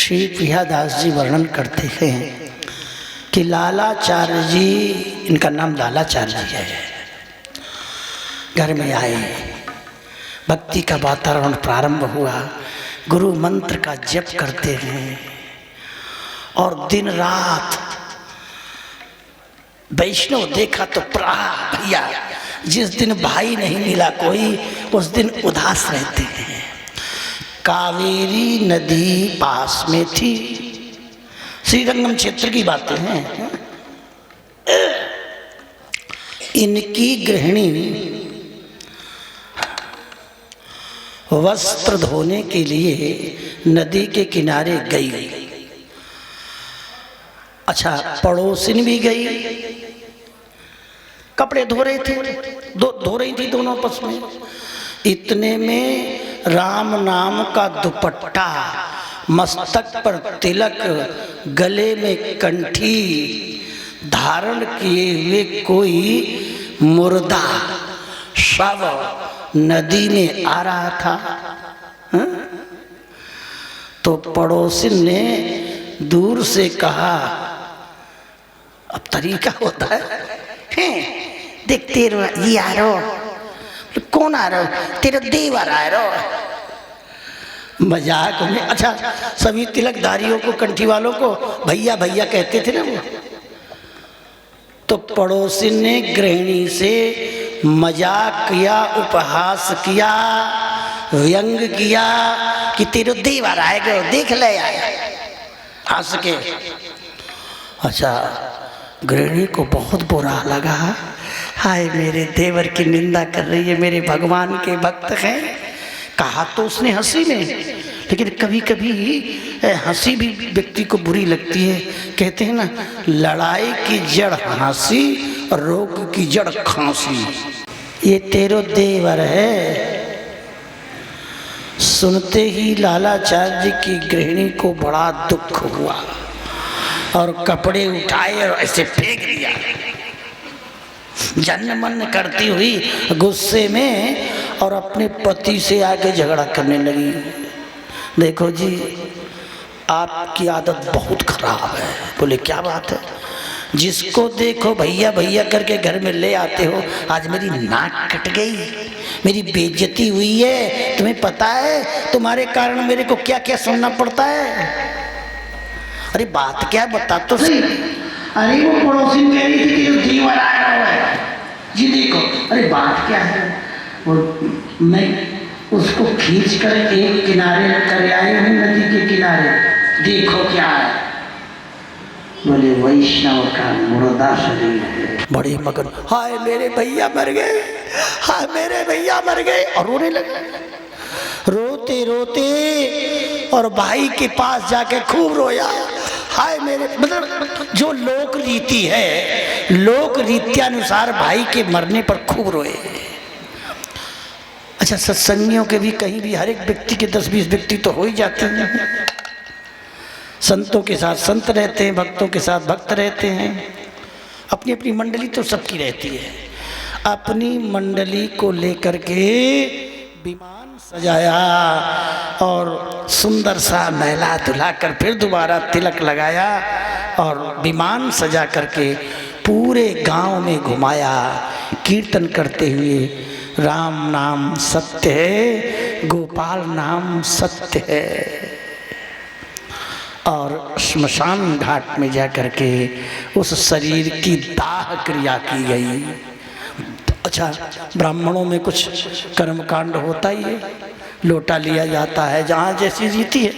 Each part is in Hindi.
श्री प्रियादास जी वर्णन करते हैं कि लालाचार्य जी, इनका नाम लालाचार्य जी है, घर में आए, भक्ति का वातावरण प्रारंभ हुआ, गुरु मंत्र का जप करते हैं और दिन रात वैष्णव देखा तो भैया जिस दिन भाई नहीं मिला कोई उस दिन उदास रहते हैं। कावेरी नदी पास में थी, श्रीरंगम क्षेत्र की बातें हैं। इनकी गृहिणी वस्त्र धोने के लिए नदी के किनारे गई। अच्छा, पड़ोसिन भी गई, कपड़े धो रहे थे, धो रही थी दोनों आपस में। इतने में राम नाम का दुपट्टा, मस्तक पर तिलक, गले में कंठी धारण किए हुए कोई मुर्दा शव नदी में आ रहा था। तो पड़ोसिन ने दूर से कहा, अब तरीका होता है, देख तेरा ये आ रहा, कौन आ रहा हो? तेरा देवर आ रहा। मजाक में, अच्छा सभी तिलकधारियों को, कंठी वालों को भैया भैया कहते थे ना वो। तो पड़ोसी ने गृहिणी से मजाक किया, उपहास किया, व्यंग किया कि तेरा देवर आएगा, देख ले आया, हंस के। अच्छा, गृहिणी को बहुत बुरा लगा, हाय मेरे देवर की निंदा कर रही है, मेरे भगवान के भक्त हैं। कहा तो उसने हंसी में, लेकिन कभी कभी हंसी भी व्यक्ति को बुरी लगती है। कहते हैं ना, लड़ाई की जड़ हंसी और रोग की जड़ खांसी। ये तेरो देवर है। सुनते ही लालाचार्य जी की गृहिणी को बड़ा दुख हुआ और कपड़े उठाए और ऐसे फेंक दिया, जन्न मन करती हुई गुस्से में, और अपने पति से आके झगड़ा करने लगी। देखो जी, आपकी आदत बहुत खराब है। बोले क्या बात है? जिसको देखो भैया भैया करके घर में ले आते हो। आज मेरी नाक कट गई, मेरी बेइज्जती हुई है। तुम्हें पता है तुम्हारे कारण मेरे को क्या क्या सुनना पड़ता है? अरे बात क्या है, बता तो सही। अरे वो पड़ोसी कह रही थी कि दीवार आया हुआ है जी, देखो। अरे बात क्या है? वो मैं उसको खींच कर एक किनारे कर आए हूँ, नदी के किनारे, देखो क्या है। बोले वैष्णव का मुर्दा शरीर है। बड़े मगन, हाय मेरे भैया मर गए, हाय मेरे भैया मर गए, और रोने लगे। रोते रोते और भाई के पास जाके खूब रोया, हाय मेरे, मतलब जो लोक रीति है, लोक रीत्यानुसार भाई के मरने पर खूब रोए। अच्छा, सत्संगियों के भी कहीं भी हर एक व्यक्ति के 10-20 व्यक्ति तो हो ही जाते हैं। संतों के साथ संत रहते हैं, भक्तों के साथ भक्त रहते हैं। अपनी अपनी मंडली तो सबकी रहती है। अपनी मंडली को लेकर के विमान सजाया और सुंदर सा नहला धुला कर फिर दोबारा तिलक लगाया और विमान सजा करके पूरे गांव में घुमाया, कीर्तन करते हुए, राम नाम सत्य है, गोपाल नाम सत्य है। और श्मशान घाट में जाकर के उस शरीर की दाह क्रिया की गई। अच्छा, ब्राह्मणों में कुछ कर्मकांड होता ही है, लोटा लिया जाता है, जहाँ जैसी रीति है।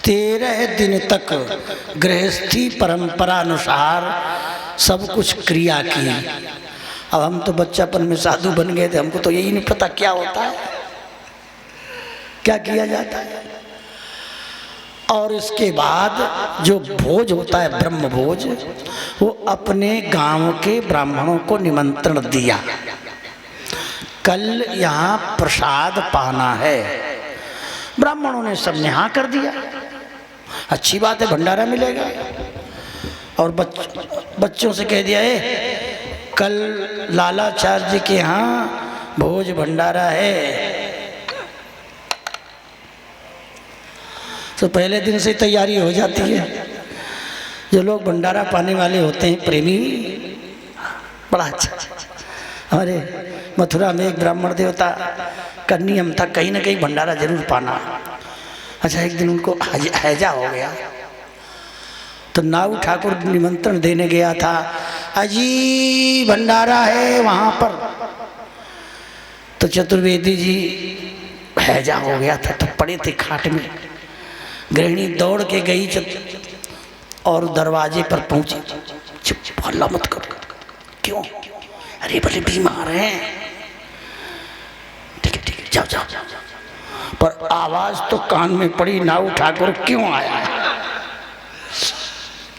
13 दिन तक गृहस्थी परंपरा अनुसार सब कुछ क्रिया की। अब हम तो बच्चापन में साधु बन गए थे, हमको तो यही नहीं पता क्या होता है, क्या किया जाता है। और इसके बाद जो भोज होता है, ब्रह्म भोज, वो अपने गांव के ब्राह्मणों को निमंत्रण दिया, कल यहाँ प्रसाद पाना है। ब्राह्मणों ने सब ने हाँ कर दिया, अच्छी बात है, भंडारा मिलेगा। और बच्चों से कह दिया है कल लालाचार्य जी के यहाँ भोज भंडारा है। तो पहले दिन से तैयारी हो जाती है। जो लोग भंडारा पाने वाले होते हैं प्रेमी, बड़ा अच्छा। हमारे मथुरा में एक ब्राह्मण देवता का नियम था कहीं ना कहीं भंडारा जरूर पाना। अच्छा, एक दिन उनको हैजा हो गया तो नाऊ ठाकुर निमंत्रण देने गया था, अजी भंडारा है वहाँ पर। तो चतुर्वेदी जी हैजा हो गया था तो पड़े थे खाट में। गृहिणी दौड़ के गई और दरवाजे पर पहुंची। चुप, हल्ला मत करो। क्यों? अरे भले बीमार हैं। ठीक है जाओ जाओ। पर आवाज तो कान में पड़ी, नाऊ ठाकुर क्यों आया है?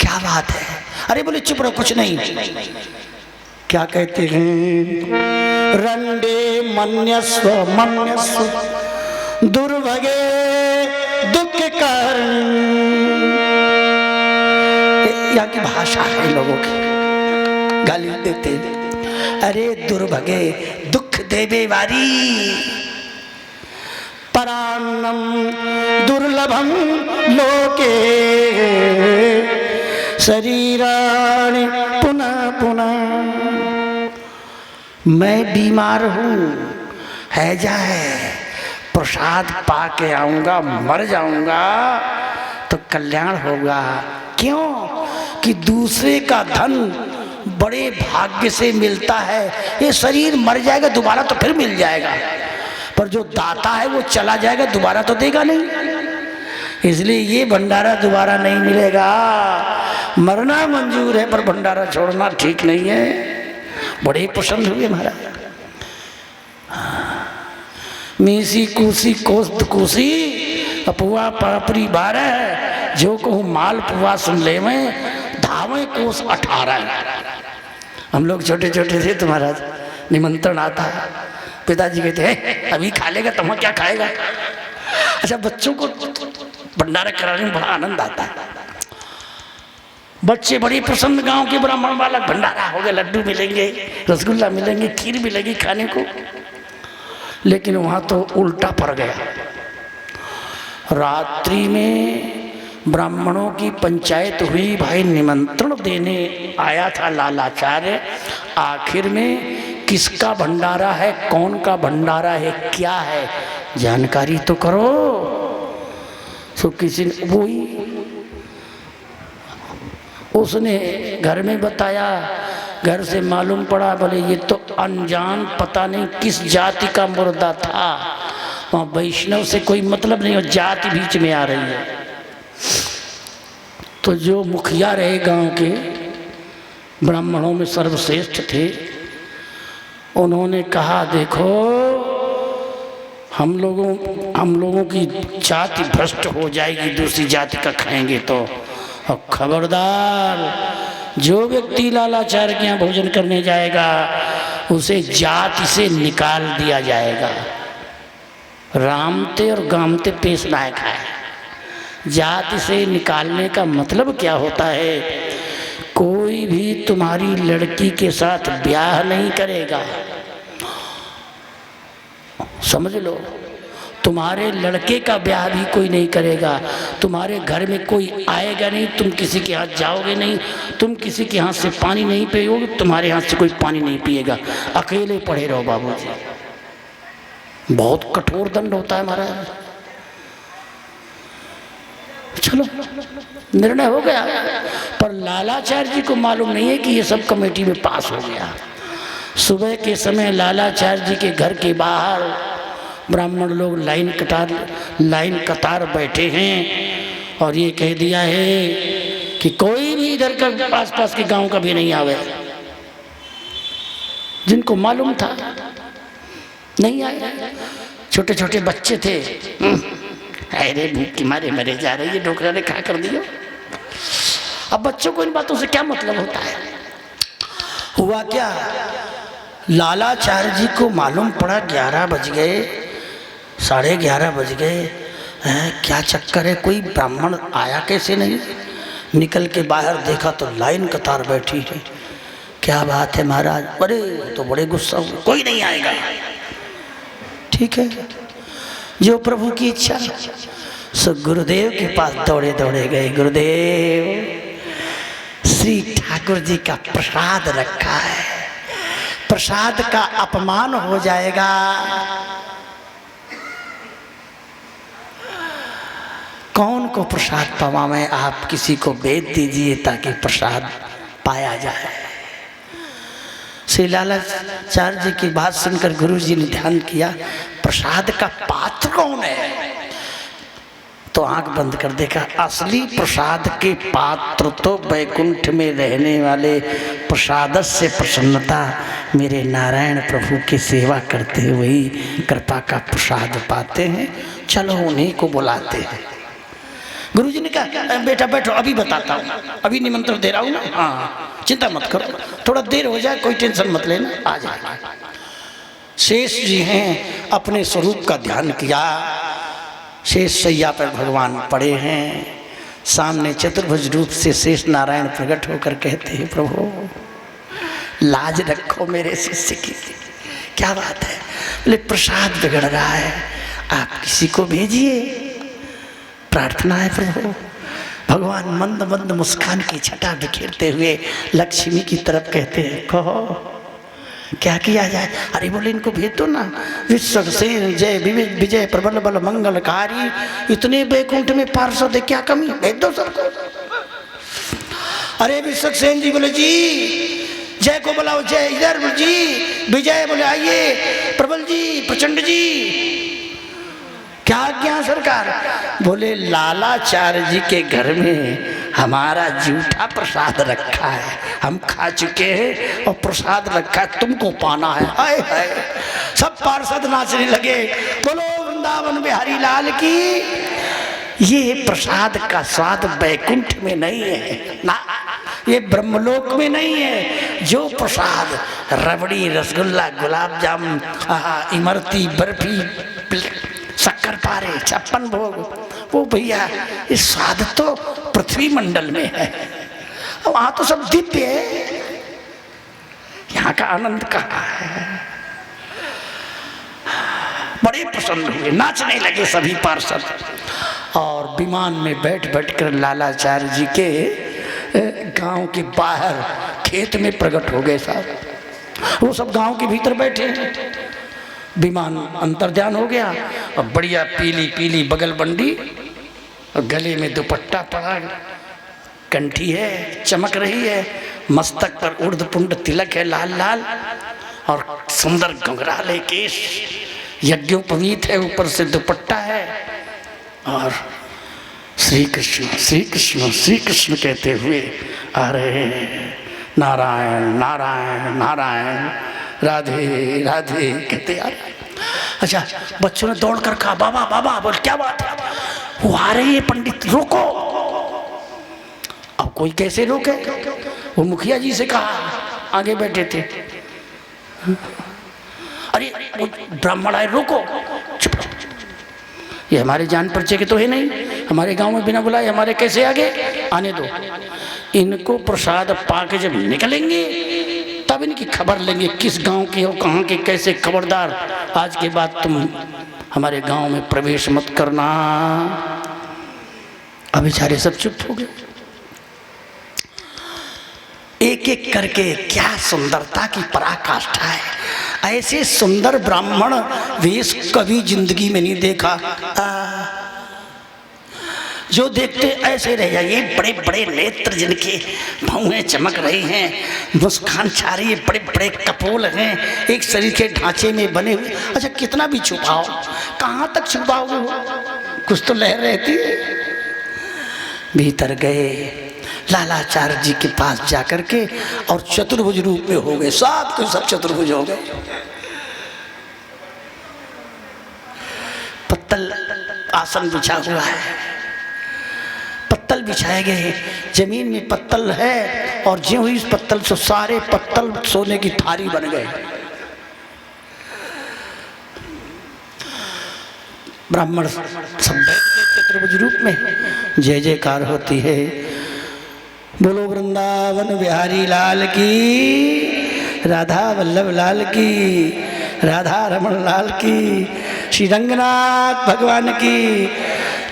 क्या बात है? अरे बोले चुप रहो, कुछ नहीं। क्या कहते हैं? रंडे मन्यस्व मन्यस्व दुर्भगे दुख कारण। यहाँ की भाषा है लोगों की, गाली देते। अरे दुर्भगे दुख देवे वारी, परान्नम दुर्लभम लोके शरीराणि पुनः पुनः। मैं बीमार हूँ, हैजा है, प्रसाद पा के आऊँगा, मर जाऊँगा तो कल्याण होगा। क्यों? कि दूसरे का धन बड़े भाग्य से मिलता है। ये शरीर मर जाएगा, दोबारा तो फिर मिल जाएगा, पर जो दाता है वो चला जाएगा, दोबारा तो देगा नहीं। इसलिए ये भंडारा दोबारा नहीं मिलेगा। मरना मंजूर है पर भंडारा छोड़ना ठीक नहीं है। बड़े पसंद हुए महाराज। मीसी कूसी कोस्त कूसी अपुआ पापड़ी 12, जो कहूँ माल पुआ सुन ले में धावे कोस 18। हम लोग छोटे छोटे थे तो महाराज निमंत्रण आता, पिताजी कहते हैं अभी खा लेगा, तुम क्या खाएगा? अच्छा, बच्चों को भंडारा कराने में बड़ा आनंद आता है। बच्चे बड़ी प्रसन्न, गांव के ब्राह्मण बालक, भंडारा हो गया, लड्डू मिलेंगे, रसगुल्ला मिलेंगे, खीर मिलेगी खाने को। लेकिन वहां तो उल्टा पड़ गया। रात्रि में ब्राह्मणों की पंचायत हुई, भाई निमंत्रण देने आया था लालाचार्य। आखिर में किसका भंडारा है, कौन का भंडारा है, क्या है, जानकारी तो करो। तो किसी ने वही उसने घर में बताया, घर से मालूम पड़ा, बोले ये तो अनजान पता नहीं किस जाति का मुर्दा था। वहाँ वैष्णव से कोई मतलब नहीं, और जाति बीच में आ रही है। तो जो मुखिया रहे गांव के, ब्राह्मणों में सर्वश्रेष्ठ थे, उन्होंने कहा देखो हम लोगों की जाति भ्रष्ट हो जाएगी, दूसरी जाति का खाएंगे तो। और खबरदार, जो व्यक्ति लालाचार्य के यहाँ भोजन करने जाएगा उसे जाति से निकाल दिया जाएगा। रामते और गामते पेश नायक है। जाति से निकालने का मतलब क्या होता है? कोई भी तुम्हारी लड़की के साथ ब्याह नहीं करेगा, समझ लो। तुम्हारे लड़के का ब्याह भी कोई नहीं करेगा। तुम्हारे घर में कोई आएगा नहीं, तुम किसी के हाथ जाओगे नहीं, तुम किसी के हाथ से पानी नहीं पियोगे, तुम्हारे हाथ से कोई पानी नहीं पिएगा। अकेले पड़े रहो बाबूजी। बहुत कठोर दंड होता है महाराज। चलो, निर्णय हो गया। पर लालाचार्य जी को मालूम नहीं है कि ये सब कमेटी में पास हो गया। सुबह के समय लालाचार्य जी के घर के बाहर ब्राह्मण लोग लाइन कतार बैठे हैं और ये कह दिया है कि कोई भी इधर का आसपास के गांव का भी नहीं आवे। जिनको मालूम था नहीं आए। छोटे छोटे बच्चे थे, अरे भूख की मारे मरे जा रही है, डोकरा ने खा कर दिया। अब बच्चों को इन बातों से क्या मतलब होता है? हुआ क्या, लालाचार्य जी को मालूम पड़ा 11 बज गए, 11:30 बज गए। क्या चक्कर है, कोई ब्राह्मण आया कैसे नहीं? निकल के बाहर देखा तो लाइन कतार बैठी है। क्या बात है महाराज? अरे तो बड़े गुस्सा हुए, कोई नहीं आएगा। ठीक है, जो प्रभु की इच्छा। सो गुरुदेव के पास दौड़े दौड़े गए। गुरुदेव, श्री ठाकुर जी का प्रसाद रखा है, प्रसाद का अपमान हो जाएगा। कौन को प्रसाद पावाएं, आप किसी को भेज दीजिए ताकि प्रसाद पाया जाए। श्री लालाचार्य जी की बात सुनकर गुरु जी ने ध्यान किया, प्रसाद का पात्र कौन है? तो आंख बंद कर देखा, असली प्रसाद के पात्र तो वैकुंठ में रहने वाले प्रसाद से प्रसन्नता मेरे नारायण प्रभु की सेवा करते हुए ही कृपा का प्रसाद पाते हैं। चलो उन्हीं को बुलाते हैं। गुरु जी ने कहा, बेटा बैठो, अभी बताता हूँ, अभी निमंत्रण दे रहा हूँ ना। हाँ, चिंता मत करो, थोड़ा देर हो जाए, कोई टेंशन मत लेना, आ जाए। शेष जी हैं, अपने स्वरूप का ध्यान किया। शेष सैया पर भगवान पड़े हैं। सामने चतुर्भुज रूप से शेष नारायण प्रकट होकर कहते हैं, प्रभु लाज रखो मेरे शिष्य की। क्या बात है? बोले प्रसाद बिगड़ रहा है, आप किसी को भेजिए, प्रार्थना है प्रभु। भगवान मंद मंद मुस्कान की छटा बिखेरते हुए लक्ष्मी की तरफ कहते हैं, कहो क्या किया जाए? अरे बोले इनको भेज दो ना, विश्वसेन जय विजय प्रबल बल मंगलकारी, इतने बैकुंठ में पार्षद है, क्या कमी? भेज दो सबको। अरे विश्वसेन जी बोले जी जय को बुलाओ, जय इधर जी, विजय बोले आइए, प्रबल जी, प्रचंड जी, क्या सरकार? बोले लालाचार्य जी के घर में हमारा जूठा प्रसाद रखा है, हम खा चुके हैं और प्रसाद रखा है, तुमको पाना है। हाय हाय, सब पार्षद नाचने लगे, बोलो वृंदावन बिहारी लाल की। ये प्रसाद का स्वाद बैकुंठ में नहीं है ना, ये ब्रह्मलोक में नहीं है। जो प्रसाद रबड़ी, रसगुल्ला, गुलाब जामुन, इमरती, बर्फी, शक्कर पारे, 56 भोग, वो भैया ये स्वाद तो पृथ्वी मंडल में है, वहां तो सब दिव्य है, यहाँ का आनंद कहाँ है? बड़े प्रसन्न हुए, नाचने लगे सभी पार्षद। और विमान में बैठ बैठ कर लालाचार्य जी के गांव के बाहर खेत में प्रकट हो गए साहब। वो सब गांव के भीतर बैठे हैं। विमान अंतर्ध्यान हो गया और बढ़िया पीली पीली बगल बंडी और गले में दुपट्टा पड़ा, कंठी है चमक रही है, मस्तक पर ऊर्ध्वपुंड तिलक है लाल लाल, और सुंदर घुंघराले केश, यज्ञोपवीत है, ऊपर से दुपट्टा है, और श्री कृष्ण श्री कृष्ण श्री कृष्ण कहते हुए आ रहे हैं। नारायण नारायण नारायण, राधे राधे कहते यार। अच्छा, बच्चों ने दौड़ कर कहा, बाबा बाबा, बोल क्या बात है? वो आ रही है पंडित, रोको। अब कोई कैसे रोके? वो मुखिया जी से कहा, आगे बैठे थे। अरे वो ब्राह्मण आए, रोको, चुप रहो, ये हमारे जान परिचय के तो है नहीं, हमारे गांव में बिना बुलाए हमारे कैसे आगे? आने दो, इनको प्रसाद पाके जब निकलेंगे तब इनकी खबर लेंगे, किस गांव के हो, कहाँ के, कैसे, खबरदार आज के बाद तुम हमारे गांव में प्रवेश मत करना। अब बेचारे सब चुप हो गए। एक एक करके क्या सुंदरता की पराकाष्ठा है। ऐसे सुंदर ब्राह्मण वेश कभी जिंदगी में नहीं देखा। जो देखते ऐसे रह जाइए, बड़े बड़े नेत्र जिनके भौहें चमक रही हैं, मुस्कान छा रही है, बड़े बड़े कपोल हैं, एक शरीर के ढांचे में बने हुए। अच्छा, कितना भी छुपाओ, कहाँ तक छुपाओगे? हो कुछ तो लहर रहती है। भीतर गए, लालाचार्य जी के पास जाकर के, और चतुर्भुज रूप में हो गए, सब कुछ सब चतुर्भुज हो गए। पत्तल आसन बिछा हुआ है, पत्तल बिछाए गए, जमीन में पत्तल है, और ज्यों ही इस पत्तल से सारे पत्तल सोने की थाली बन गए। ब्राह्मण सब चतुर्भुज रूप में, जय जयकार होती है। बोलो वृंदावन बिहारी लाल की, राधा वल्लभ लाल की, राधा रमण लाल की, श्री रंगनाथ भगवान की,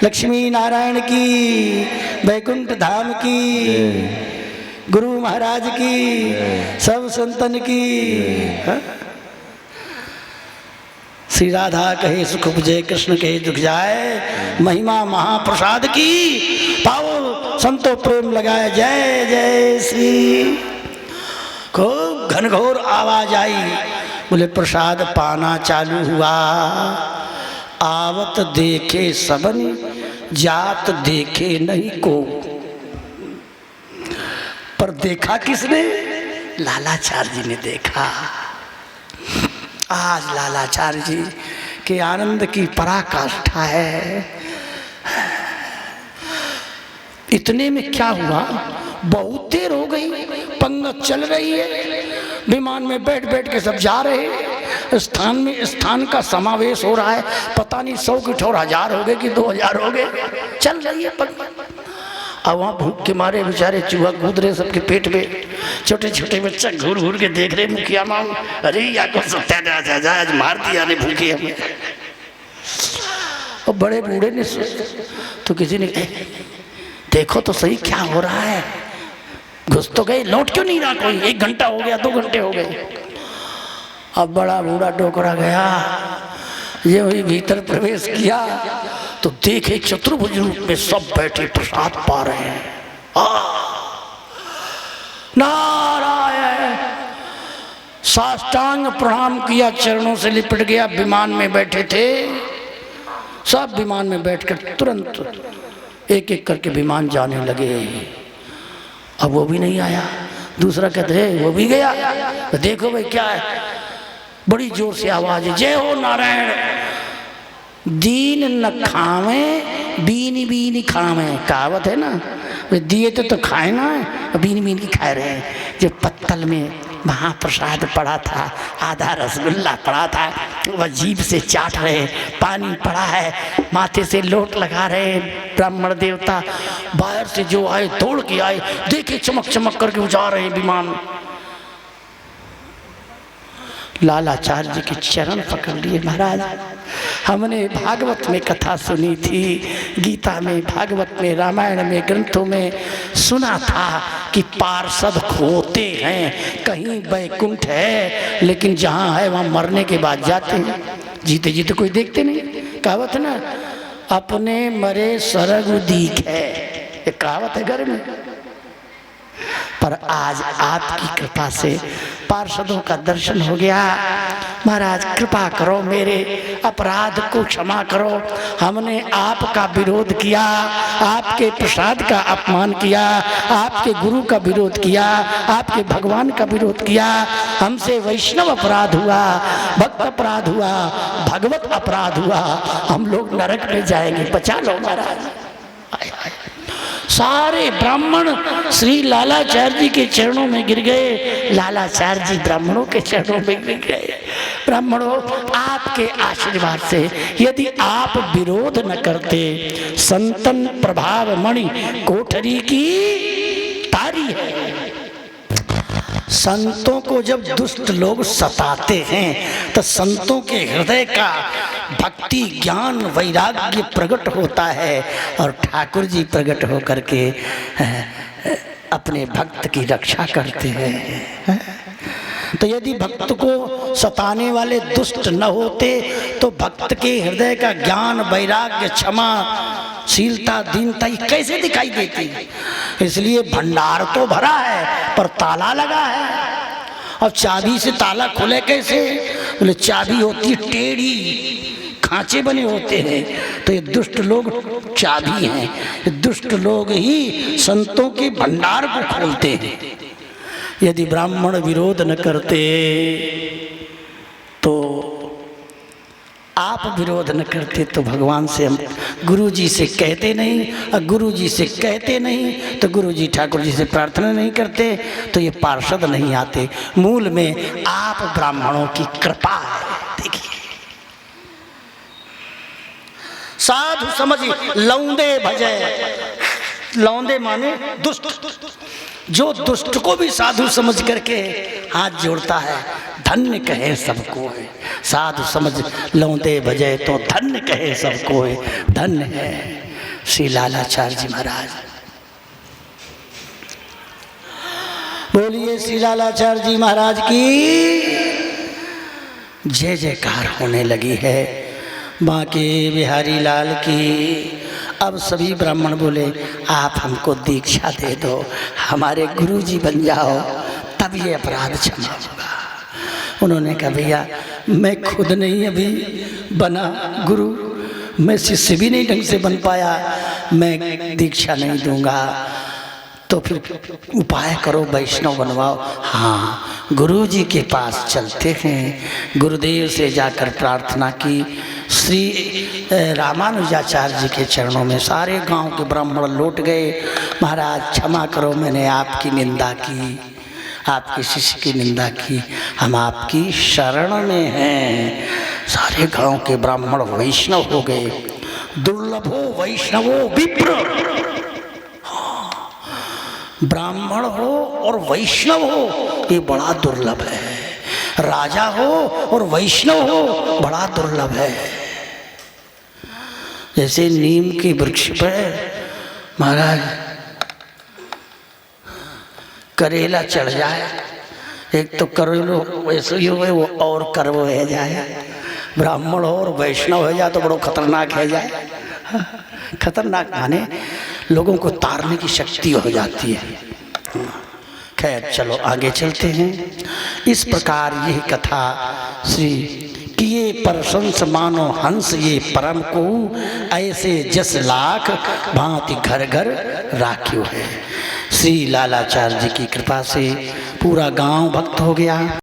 लक्ष्मी नारायण की, वैकुंठ धाम की, गुरु महाराज की, सब संतन की। श्री राधा कहे सुख उपजे, कृष्ण कहे दुख जाए, महिमा महाप्रसाद की, पाओ संतो प्रेम लगाए, जय जय श्री। खूब घनघोर आवाज आई, बोले प्रसाद पाना चालू हुआ। आवत देखे सबन, जात देखे नहीं को। पर देखा किसने? लालाचार्य जी ने देखा। आज लालाचार्य जी के आनंद की पराकाष्ठा है। इतने में क्या हुआ, बहुत देर हो गई, पंगत चल रही है, विमान में बैठ बैठ के सब जा रहे हैं, स्थान में स्थान का समावेश हो रहा है, पता नहीं 100 की ठोर 1000 हो गए कि 2000 हो गए, चल रही है पंगत। अब वहाँ भूख के मारे बेचारे चूहा कूद रहे सबके पेट में, छोटे छोटे बच्चा घूर घूर के देख रहे मुखिया माऊ, अरे या को सत्यानाश आज मार दिया ने भूखे हमें। और बड़े बूढ़े ने तो किसी ने देखो तो सही क्या हो रहा है, घुस तो गए, लौट क्यों नहीं रहा कोई, 1 घंटा हो गया, 2 घंटे हो गए। अब बड़ा बूढ़ा टोकरा गया, ये वही भीतर प्रवेश किया तो देखे चतुर्भुज रूप में सब बैठे प्रसाद पा रहे हैं। नारायण, साष्टांग प्रणाम किया, चरणों से लिपट गया। विमान में बैठे थे सब, विमान में बैठकर तुरंत एक एक करके विमान जाने लगे। अब वो भी नहीं आया, दूसरा कहते हैं वो भी गया। तो देखो भाई क्या है, बड़ी जोर से आवाज है, जय हो नारायण। दीन न खावे, बीनी बीनी खावे, कहावत है ना, दिए तो खाए ना, बीनी बीनी खा रहे हैं। जो पत्तल में महाप्रसाद पड़ा था, आधा रसगुल्ला पड़ा था, वह जीभ से चाट रहे, पानी पड़ा है, माथे से लोट लगा रहे ब्राह्मण देवता। बाहर से जो आए दौड़ के आए, देखे चमक चमक करके जा रहे विमान। लालाचार्य जी के चरण पकड़ लिए, महाराज हमने भागवत में कथा सुनी थी, गीता में, भागवत में, रामायण में, ग्रंथों में सुना था कि पार्षद खोते हैं, कहीं वैकुंठ है, लेकिन जहाँ है वहाँ मरने के बाद जाते हैं, जीते जीते कोई देखते नहीं। कहावत है ना, अपने मरे सरग दीख है, ये कहावत है घर में। पर आज आपकी कृपा से पार्षदों का दर्शन हो गया। महाराज कृपा करो, मेरे अपराध को क्षमा करो, हमने आपका विरोध किया, आपके प्रसाद का अपमान किया, आपके गुरु का विरोध किया, आपके भगवान का विरोध किया, हमसे वैष्णव अपराध हुआ, भक्त अपराध हुआ, भगवत अपराध हुआ, हम लोग नरक में जाएंगे, बचा लो महाराज। सारे ब्राह्मण श्री लालाचार्य जी के चरणों में गिर गए, लालाचार्य जी ब्राह्मणों के चरणों में गिर गए। ब्राह्मणों, आपके आशीर्वाद से यदि आप विरोध न करते, संतन प्रभाव मणि कोठरी की तारी है। संतों को जब दुष्ट लोग सताते हैं तो संतों के हृदय का भक्ति, ज्ञान, वैराग्य प्रकट होता है और ठाकुर जी प्रकट होकर के अपने भक्त की रक्षा करते हैं। तो यदि भक्त को सताने वाले दुष्ट न होते तो भक्त के हृदय का ज्ञान, वैराग्य, क्षमा शीलता, दीनता कैसे दिखाई देती। इसलिए भंडार तो भरा है पर ताला लगा है। अब चाबी से ताला खुले कैसे? बोले चाबी होती टेढ़ी, खांचे बने होते हैं। तो ये दुष्ट लोग चाबी हैं, ये दुष्ट लोग ही संतों के भंडार को खोलते हैं। यदि ब्राह्मण विरोध न करते तो, आप विरोध न करते तो भगवान से हम गुरु जी से कहते नहीं, और गुरु जी से कहते नहीं तो गुरु जी ठाकुर जी से प्रार्थना नहीं करते तो ये पार्षद नहीं आते। मूल में आप ब्राह्मणों की कृपा है। देखिए, साधु समझिए लौंदे भजे, लौंदे माने दुष्ट, जो दुष्ट को भी साधु समझ करके हाथ जोड़ता है, धन्य कहे सबको है। साधु समझ लौंदे भजे तो धन्य कहे सबको है, धन्य है। श्री लालाचार्य जी महाराज। बोलिए श्री लालाचार्य जी महाराज की जय जयकार होने लगी है। बांके बिहारी लाल की। अब सभी ब्राह्मण बोले आप हमको दीक्षा दे दो, हमारे गुरु जी बन जाओ, तब ये अपराध क्षमा होगा। उन्होंने कहा भैया मैं खुद नहीं अभी बना गुरु, मैं शिष्य भी नहीं ढंग से बन पाया, मैं दीक्षा नहीं दूंगा, तो फिर उपाय करो, वैष्णव बनवाओ। हाँ, गुरु जी के पास चलते हैं। गुरुदेव से जाकर प्रार्थना की। श्री रामानुजाचार्य जी के चरणों में सारे गांव के ब्राह्मण लौट गए। महाराज क्षमा करो, मैंने आपकी निंदा की, आपके शिष्य की निंदा की, हम आपकी शरण में हैं। सारे गांव के ब्राह्मण वैष्णव हो गए। दुर्लभो वैष्णवो विप्र। ब्राह्मण हो और वैष्णव हो ये बड़ा दुर्लभ है। राजा हो और वैष्णव हो बड़ा दुर्लभ है। जैसे नीम के वृक्ष पर महाराज करेला चढ़ जाए, एक तो करेलो वैसे ही हुए वो और करवो है जाए, ब्राह्मण हो और वैष्णव हो जाए तो बड़ो खतरनाक है जाए। खतरनाक माने लोगों को तारने की शक्ति हो जाती है। खैर चलो आगे चलते हैं। इस प्रकार यह कथा श्री किए प्रशंस मानो हंस ये परम को, ऐसे जस लाख भांति घर घर राख्यो है। श्री लालाचार्य जी की कृपा से पूरा गांव भक्त हो गया।